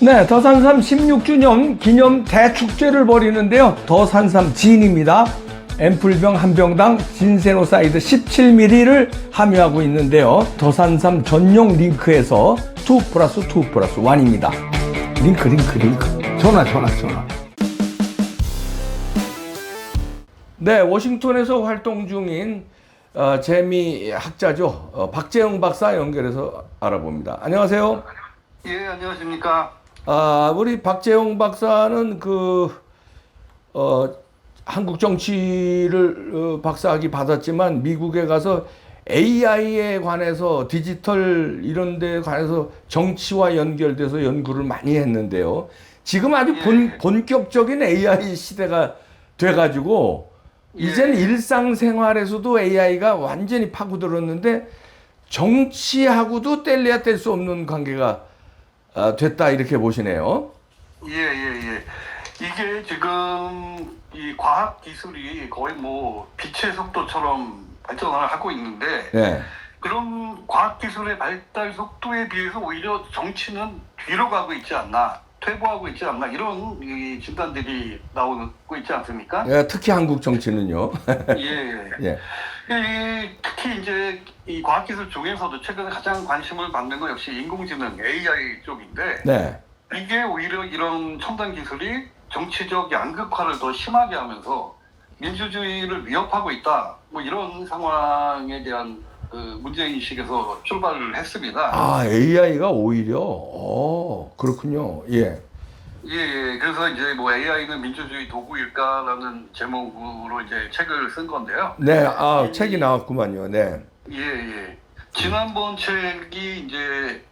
네, 더산삼 16주년 기념 대축제를 벌이는데요. 더산삼 진입니다. 앰플병 한 병당 진세노사이드 17ml를 함유하고 있는데요. 더산삼 전용 링크에서 2+2+1입니다. 링크. 전화. 네, 워싱턴에서 활동 중인 재미학자죠. 박재영 박사 연결해서 알아봅니다. 안녕하세요. 예, 안녕하십니까. 우리 박재영 박사는 한국 정치를 박사학위 받았지만 미국에 가서 AI에 관해서 디지털 이런 데 관해서 정치와 연결돼서 연구를 많이 했는데요. 지금 아주 본격적인 AI 시대가 돼가지고 이제는 일상생활에서도 AI가 완전히 파고들었는데 정치하고도 뗄래야 뗄 수 없는 관계가 됐다 이렇게 보시네요. 예. 이게 지금 이 과학 기술이 거의 뭐 빛의 속도처럼 발전을 하고 있는데 네. 그런 과학 기술의 발달 속도에 비해서 오히려 정치는 뒤로 가고 있지 않나, 퇴보하고 있지 않나 이런 이 진단들이 나오고 있지 않습니까? 예, 특히 한국 정치는요. 예. 특히 이제 이 과학기술 중에서도 최근에 가장 관심을 받는 건 역시 인공지능 AI 쪽인데 네. 이게 오히려 이런 첨단 기술이 정치적 양극화를 더 심하게 하면서 민주주의를 위협하고 있다. 뭐 이런 상황에 대한 문제인식에서 출발을 했습니다. AI가 오히려 그렇군요. 예. 그래서 이제 뭐 AI는 민주주의 도구일까라는 제목으로 이제 책을 쓴 건데요. 네, 책이 나왔구만요. 네. 지난번 책이 이제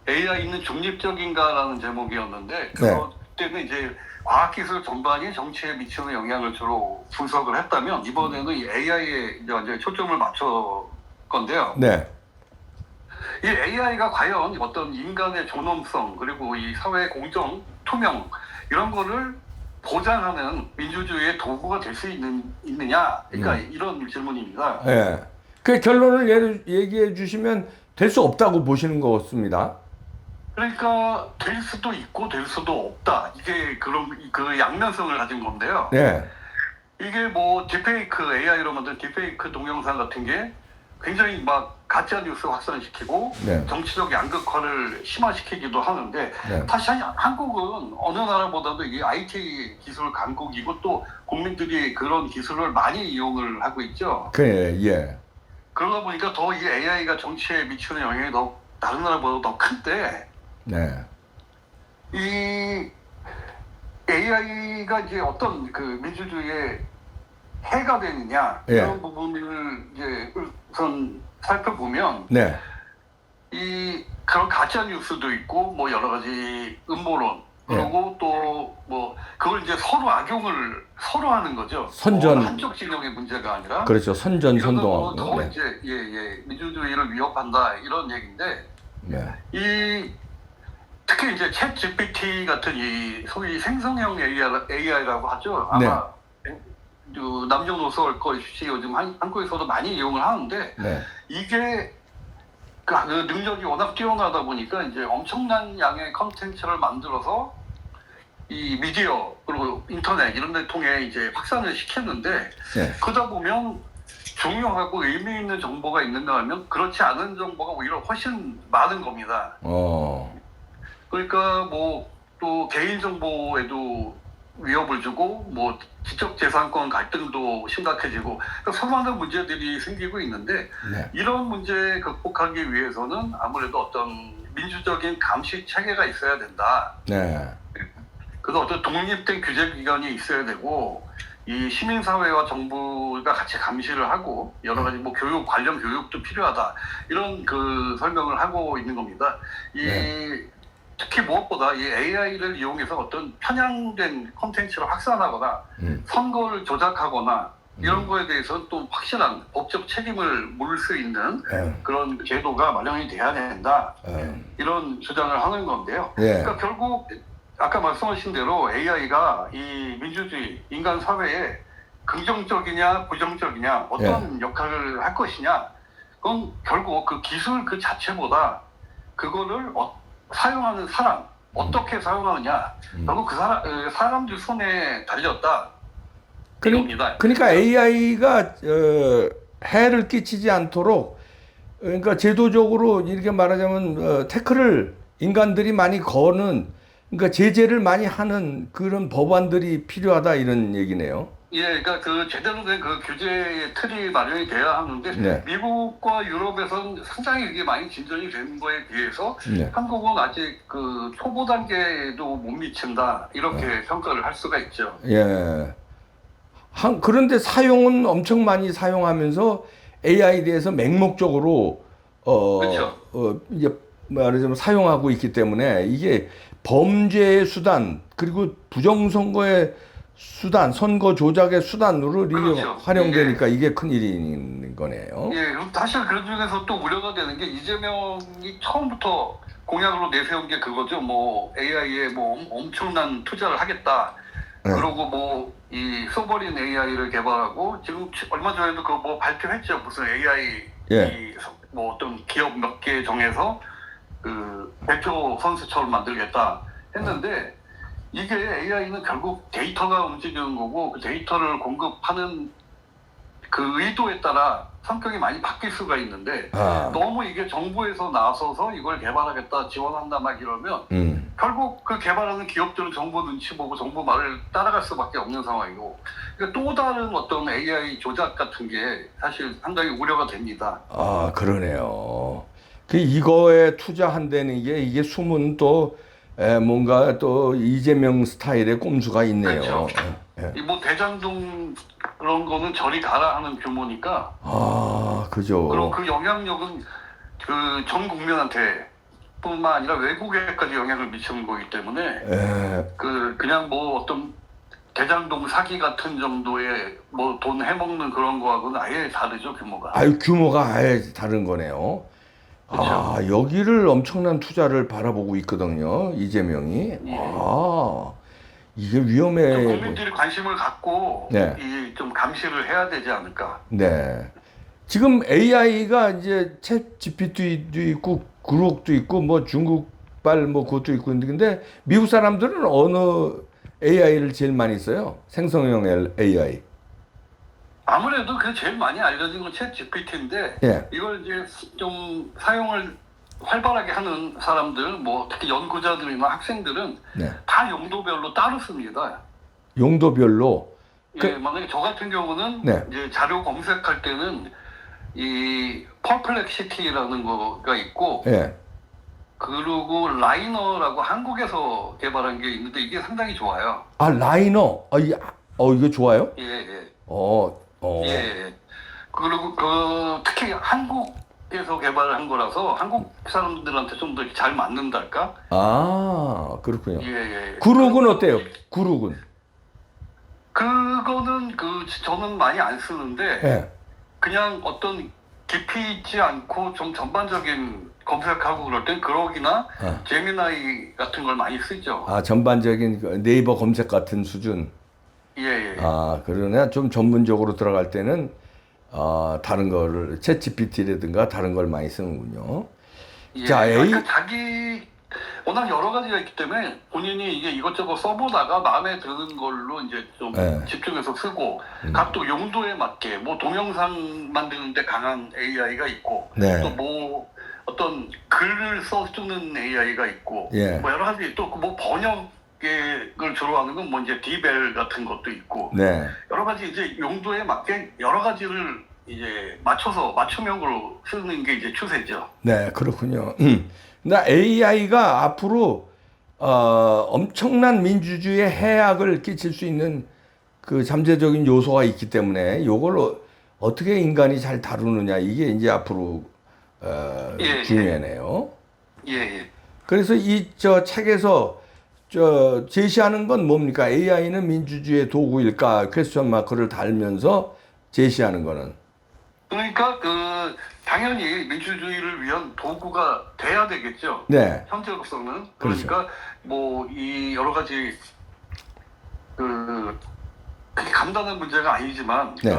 AI는 중립적인가라는 제목이었는데 그때는 이제 과학기술 전반이 정치에 미치는 영향을 주로 분석을 했다면 이번에는 이 AI에 이제 초점을 맞춰 건데요. 네. 이 AI가 과연 어떤 인간의 존엄성 그리고 이 사회의 공정, 투명 이런 거를 보장하는 민주주의의 도구가 될 수 있느냐? 그러니까 이런 질문입니다. 예. 그 결론을 얘기해 주시면 될 수 없다고 보시는 것 같습니다. 그러니까 될 수도 있고 될 수도 없다. 이게 그런 그 양면성을 가진 건데요. 네. 이게 뭐 딥페이크 AI로 만든 딥페이크 동영상 같은 게 굉장히 막 가짜 뉴스 확산시키고 정치적 양극화를 심화시키기도 하는데 사실 한국은 어느 나라보다도 이 IT 기술 강국이고 또 국민들이 그런 기술을 많이 이용을 하고 있죠. 그러다 보니까 더 이 AI가 정치에 미치는 영향이 더 다른 나라보다 더 큰데 이 AI가 이제 어떤 그 민주주의에 해가 되느냐 이런 부분을 이제 우선 살펴보면 이 그런 가짜 뉴스도 있고 뭐 여러 가지 음모론 그리고 또 뭐 그걸 이제 서로 악용을 서로 하는 거죠. 선전 한쪽 진영의 문제가 아니라 그렇죠. 선전하고 더 이제 민주주의를 위협한다 이런 얘기인데 특히 이제 챗 GPT 같은 이 소위 생성형 AI라고 하죠. 아마 남녀노소 할 것이 요즘 한국에서도 많이 이용을 하는데 이게 그 능력이 워낙 뛰어나다 보니까 이제 엄청난 양의 컨텐츠를 만들어서 이 미디어 그리고 인터넷 이런 데 통해 이제 확산을 시켰는데 그러다 보면 중요하고 의미 있는 정보가 있는가 하면 그렇지 않은 정보가 오히려 훨씬 많은 겁니다. 그러니까 뭐 또 개인정보에도 위협을 주고 뭐 지적재산권 갈등도 심각해지고 그러니까 수많은 문제들이 생기고 있는데 이런 문제 극복하기 위해서는 아무래도 어떤 민주적인 감시 체계가 있어야 된다. 그래서 어떤 독립된 규제기관이 있어야 되고 이 시민사회와 정부가 같이 감시를 하고 여러 가지 뭐 관련 교육도 필요하다 이런 그 설명을 하고 있는 겁니다. 특히 무엇보다 이 AI를 이용해서 어떤 편향된 콘텐츠를 확산하거나 선거를 조작하거나 이런 거에 대해서는 또 확실한 법적 책임을 물을 수 있는 그런 제도가 마련이 돼야 된다. 이런 주장을 하는 건데요. 그러니까 결국 아까 말씀하신 대로 AI가 이 민주주의, 인간 사회에 긍정적이냐 부정적이냐 어떤 역할을 할 것이냐 그건 결국 그 기술 그 자체보다 그거를 사용하는 사람 어떻게 사용하느냐 결국 사람들 손에 달렸다 이겁니다. 그러니까 AI가 해를 끼치지 않도록 그러니까 제도적으로 이렇게 말하자면 태클을 인간들이 많이 거는 그러니까 제재를 많이 하는 그런 법안들이 필요하다 이런 얘기네요. 예, 그러니까 그 제대로 된 그 규제의 틀이 마련이 돼야 하는데 네. 미국과 유럽에서는 상당히 이게 많이 진전이 된 거에 비해서 네. 한국은 아직 그 초보 단계에도 못 미친다 이렇게 평가를 할 수가 있죠. 예. 그런데 사용은 엄청 많이 사용하면서 AI에 대해서 맹목적으로 그렇죠. 이제 말하자면 사용하고 있기 때문에 이게 범죄의 수단 그리고 부정선거의 수단, 선거 조작의 수단으로 이게 그렇죠. 활용되니까 이게 큰일인 거네요. 예, 사실 그 중에서 또 우려가 되는 게 이재명이 처음부터 공약으로 내세운 게 그거죠. 뭐 AI에 뭐 엄청난 투자를 하겠다. 네. 그리고 뭐 이 소버린 AI를 개발하고 지금 얼마 전에도 그 뭐 발표했죠. 무슨 AI 예. 뭐 어떤 기업 몇 개 정해서 그 대표 선수처럼 만들겠다 했는데 이게 AI는 결국 데이터가 움직이는 거고 그 데이터를 공급하는 그 의도에 따라 성격이 많이 바뀔 수가 있는데 너무 이게 정부에서 나서서 이걸 개발하겠다 지원한다 막 이러면 결국 그 개발하는 기업들은 정부 눈치 보고 정부 말을 따라갈 수밖에 없는 상황이고 그러니까 또 다른 어떤 AI 조작 같은 게 사실 상당히 우려가 됩니다. 아, 그러네요. 이거에 투자한다는 게 이게 숨은 또 뭔가 또 이재명 스타일의 꼼수가 있네요. 그렇죠. 예. 뭐 대장동 그런 거는 저리 가라 하는 규모니까. 아, 그죠. 그리고 그 영향력은 그 전 국민한테 뿐만 아니라 외국에까지 영향을 미치는 거기 때문에 그냥 뭐 어떤 대장동 사기 같은 정도의 뭐 돈 해먹는 그런 거하고는 아예 다르죠 규모가. 아유, 규모가 아예 다른 거네요. 그렇죠. 아, 여기를 엄청난 투자를 바라보고 있거든요, 이재명이. 예. 아, 이게 위험해. 국민들이 관심을 갖고 네. 좀 감시를 해야 되지 않을까. 네. 지금 AI가 이제 챗 GPT도 있고 그록도 있고 뭐 중국발 뭐 그것도 있고 근데 미국 사람들은 어느 AI를 제일 많이 써요? 생성형 AI. 아무래도 그 제일 많이 알려진 건 챗 GPT인데 예. 이걸 이제 좀 사용을 활발하게 하는 사람들, 뭐 특히 연구자들이나 학생들은 네. 다 용도별로 따로 씁니다. 용도별로. 예, 만약에 저 같은 경우는 네. 이제 자료 검색할 때는 이 퍼플렉시티라는 거가 있고, 예. 그리고 라이너라고 한국에서 개발한 게 있는데 이게 상당히 좋아요. 아, 라이너. 이거 좋아요? 예, 예. 예. 예. 그리고 특히 한국에서 개발한 거라서 한국 사람들한테 좀 더 잘 맞는달까? 아, 그렇군요. 예. 그룹은 어때요? 그룹은? 그거는 저는 많이 안 쓰는데 예. 그냥 어떤 깊이 있지 않고 좀 전반적인 검색하고 그럴 땐 그러기나 제미나이 같은 걸 많이 쓰죠. 아, 전반적인 그 네이버 검색 같은 수준. 예. 아, 그러나 좀 전문적으로 들어갈 때는 다른 거를 챗 GPT라든가 다른 걸 많이 쓰는군요. 예. 자, 그러니까 자기 워낙 여러 가지가 있기 때문에 본인이 이게 이것저것 써보다가 마음에 드는 걸로 이제 좀 집중해서 쓰고 각도 용도에 맞게 뭐 동영상 만드는데 강한 AI가 있고 네. 또 뭐 어떤 글을 써주는 AI가 있고 예. 뭐 여러 가지 또 뭐 번역을 주로 하는 건 뭐 이제 디벨 같은 것도 있고 네. 여러 가지 이제 용도에 맞게 여러 가지를 이제 맞춰서 맞춤형으로 쓰는 게 이제 추세죠. 네, 그렇군요. 나 AI가 앞으로 엄청난 민주주의에 해악을 끼칠 수 있는 그 잠재적인 요소가 있기 때문에 이걸 어떻게 인간이 잘 다루느냐 이게 이제 앞으로 중요하네요. 예. 그래서 저 책에서 제시하는 건 뭡니까? AI는 민주주의의 도구일까? 퀘스천 마크를 달면서 제시하는 거는. 그러니까 당연히 민주주의를 위한 도구가 돼야 되겠죠. 네. 현재로서는. 그렇죠. 그러니까 뭐 이 여러 가지 그렇게 간단한 문제가 아니지만 네.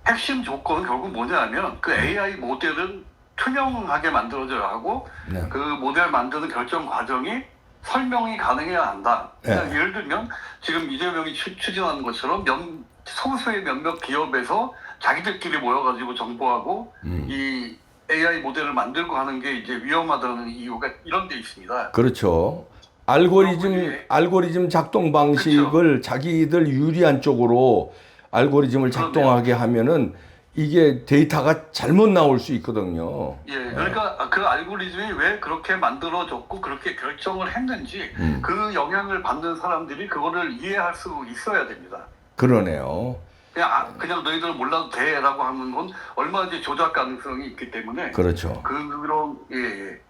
핵심 조건은 결국 뭐냐면 그 AI 모델은 투명하게 만들어져야 하고 네. 그 모델 만드는 결정 과정이 설명이 가능해야 한다. 그냥 네. 예를 들면 지금 이재명이 추진하는 것처럼 소수의 몇몇 기업에서 자기들끼리 모여가지고 정보하고 이 AI 모델을 만들고 하는 게 이제 위험하다는 이유가 이런 데 있습니다. 그렇죠. 예. 알고리즘 작동 방식을 자기들 유리한 쪽으로 알고리즘을 작동하게 하면은 이게 데이터가 잘못 나올 수 있거든요. 예, 그러니까 그 알고리즘이 왜 그렇게 만들어졌고 그렇게 결정을 했는지 그 영향을 받는 사람들이 그거를 이해할 수 있어야 됩니다. 그러네요. 그냥 너희들 몰라도 돼라고 하는 건 얼마든지 조작 가능성이 있기 때문에 그렇죠. 그런 예.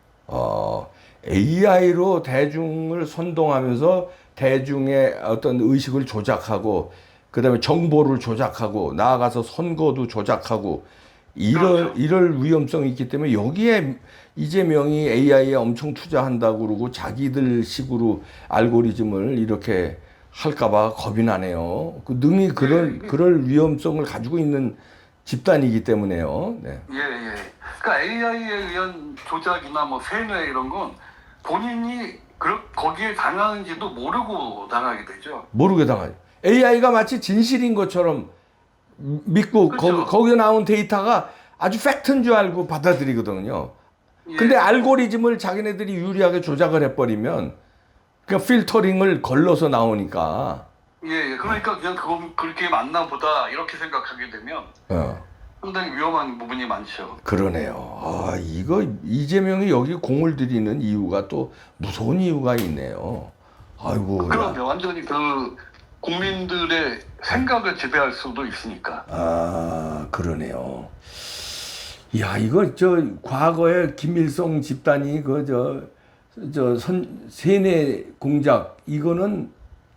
AI로 대중을 선동하면서 대중의 어떤 의식을 조작하고 그다음에 정보를 조작하고 나아가서 선거도 조작하고 이럴 위험성이 있기 때문에 여기에 이재명이 AI에 엄청 투자한다고 그러고 자기들 식으로 알고리즘을 이렇게 할까봐 겁이 나네요. 그 능히 그럴 위험성을 가지고 있는 집단이기 때문에요. 네. 예. 그러니까 AI에 의한 조작이나 뭐 세뇌 이런 건 본인이 거기에 당하는지도 모르고 당하게 되죠. 모르게 당하죠. AI가 마치 진실인 것처럼 믿고 그렇죠. 거기에 나온 데이터가 아주 팩트인 줄 알고 받아들이거든요. 예. 근데 알고리즘을 자기네들이 유리하게 조작을 해버리면 그러니까 필터링을 걸러서 나오니까 그러니까 그냥 그건 그렇게 맞나 보다 이렇게 생각하게 되면 상당히 위험한 부분이 많죠. 그러네요. 이거 이재명이 여기 공을 들이는 이유가 또 무서운 이유가 있네요. 아이고. 그럼요. 완전히 그 국민들의 생각을 지배할 수도 있으니까. 그러네요. 야, 이거 과거에 김일성 집단이 세뇌 공작 이거는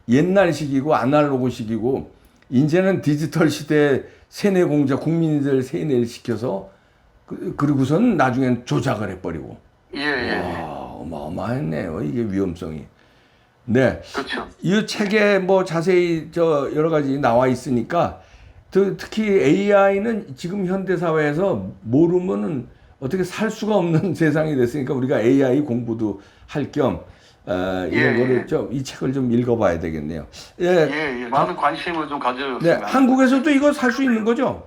옛날식이고 아날로그식이고 이제는 디지털 시대에 세뇌 공작 국민들 세뇌를 시켜서 그리고선 나중엔 조작을 해버리고. 어마어마했네요. 이게 위험성이. 네. 그렇죠. 이 책에 뭐 자세히 여러 가지 나와 있으니까 특히 AI는 지금 현대 사회에서 모르면은 어떻게 살 수가 없는 세상이 됐으니까 우리가 AI 공부도 할 겸 이런 거를 이 책을 좀 읽어봐야 되겠네요. 많은 관심을 좀 가져주세요. 네, 한국에서도 이거 살 수 있는 거죠?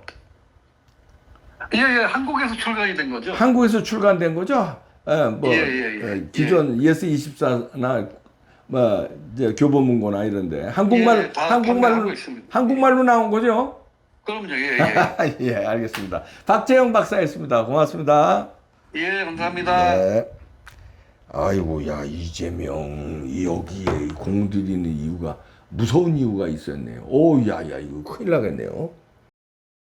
한국에서 출간이 된 거죠. 한국에서 출간된 거죠? 기존 예스24나 교보문고나 이런데 한국말로 나온 거죠? 그럼요. 예, 알겠습니다. 박재영 박사였습니다. 고맙습니다. 감사합니다. 네. 아이고, 야, 이재명 여기에 공들이는 이유가 무서운 이유가 있었네요. 이거 큰일 나겠네요.